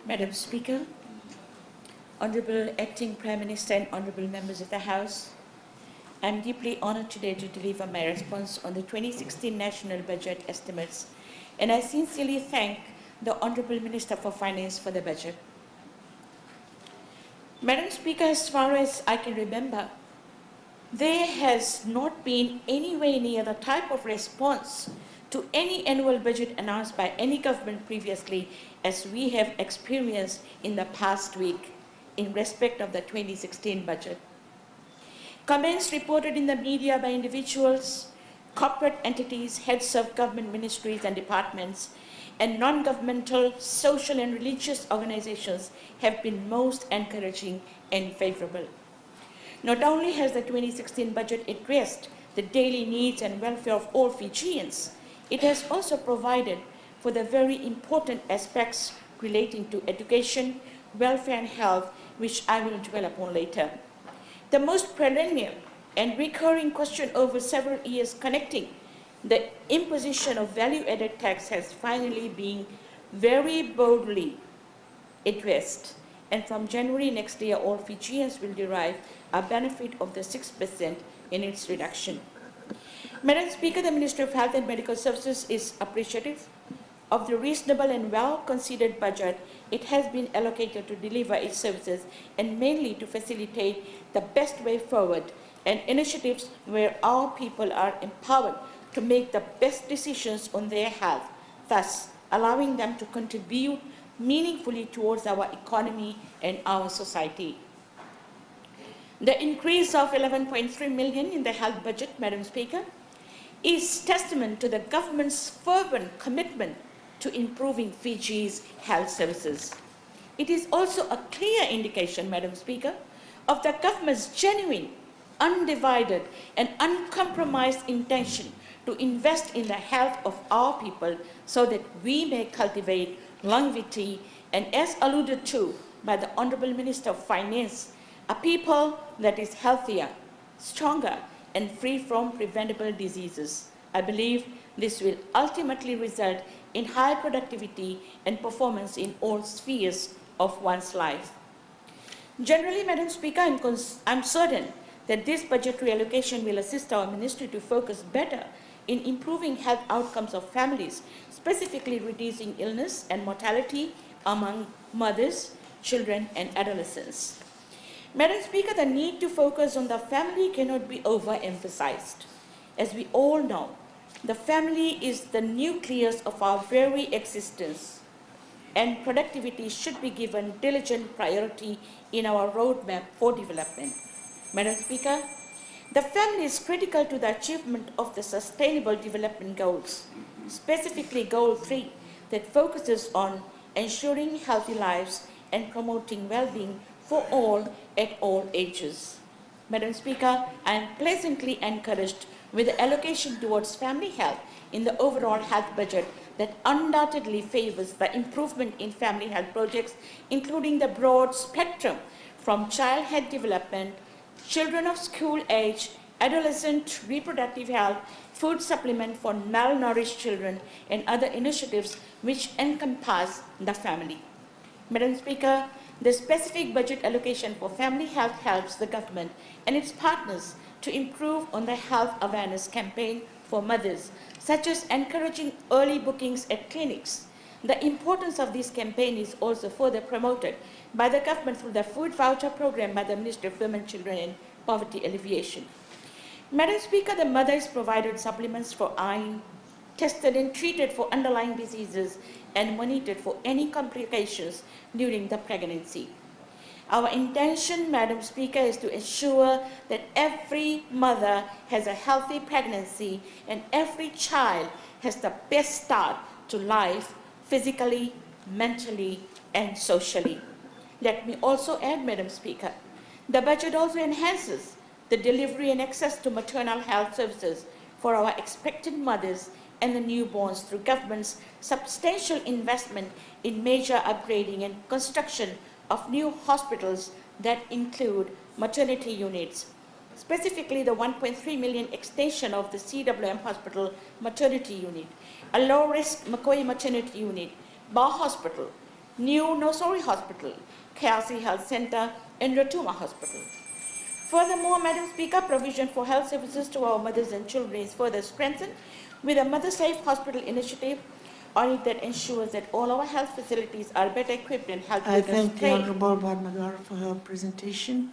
Madam Speaker, Honorable Acting Prime Minister and Honorable Members of the House, I am deeply honored today to deliver my response on the 2016 National Budget Estimates, and I sincerely thank the Honorable Minister for Finance for the budget. Madam Speaker, as far as I can remember, there has not been anywhere near the type of response to any annual budget announced by any government previously as we have experienced in the past week in respect of the 2016 budget. Comments reported in the media by individuals, corporate entities, heads of government ministries and departments, and non-governmental social and religious organizations have been most encouraging and favorable. Not only has the 2016 budget addressed the daily needs and welfare of all Fijians, it has also provided for the very important aspects relating to education, welfare and health, which I will dwell upon later. The most perennial and recurring question over several years connecting the imposition of value-added tax has finally been very boldly addressed. And from January next year, all Fijians will derive a benefit of the 6% in its reduction. Madam Speaker, the Ministry of Health and Medical Services is appreciative of the reasonable and well-considered budget it has been allocated to deliver its services and mainly to facilitate the best way forward and initiatives where our people are empowered to make the best decisions on their health, thus allowing them to contribute meaningfully towards our economy and our society. The increase of 11.3 million in the health budget, Madam Speaker, is testament to the government's fervent commitment to improving Fiji's health services. It is also a clear indication, Madam Speaker, of the government's genuine, undivided and uncompromised intention to invest in the health of our people so that we may cultivate longevity and, as alluded to by the Honorable Minister of Finance, a people that is healthier, stronger and free from preventable diseases. I believe this will ultimately result in high productivity and performance in all spheres of one's life. Generally, Madam Speaker, I'm certain that this budgetary allocation will assist our ministry to focus better in improving health outcomes of families, specifically reducing illness and mortality among mothers, children, and adolescents. Madam Speaker, the need to focus on the family cannot be overemphasized. As we all know, the family is the nucleus of our very existence, and productivity should be given diligent priority in our roadmap for development. Madam Speaker, the family is critical to the achievement of the Sustainable Development Goals, specifically Goal 3, that focuses on ensuring healthy lives and promoting well-being for all at all ages. Madam Speaker, I am pleasantly encouraged with the allocation towards family health in the overall health budget that undoubtedly favors the improvement in family health projects, including the broad spectrum from child health development, children of school age, adolescent reproductive health, food supplement for malnourished children, and other initiatives which encompass the family. Madam Speaker, the specific budget allocation for family health helps the government and its partners to improve on the health awareness campaign for mothers, such as encouraging early bookings at clinics. The importance of this campaign is also further promoted by the government through the food voucher program by the Ministry of Women, Children and Poverty Alleviation. Madam Speaker, the mother is provided supplements for iron, tested and treated for underlying diseases, and monitored for any complications during the pregnancy. Our intention, Madam Speaker, is to ensure that every mother has a healthy pregnancy and every child has the best start to life physically, mentally, and socially. Let me also add, Madam Speaker, the budget also enhances the delivery and access to maternal health services for our expectant mothers and the newborns through government's substantial investment in major upgrading and construction of new hospitals that include maternity units, specifically the 1.3 million extension of the CWM Hospital maternity unit, a low-risk McCoy maternity unit, Bar Hospital, new Nosori Hospital, Kelsey Health Center, and Ratuma Hospital. Furthermore, Madam Speaker, provision for health services to our mothers and children is further strengthened with a Mother Safe Hospital initiative on it that ensures that all our health facilities are better equipped and health I workers thank the trained. Honorable Bhatnagar for her presentation.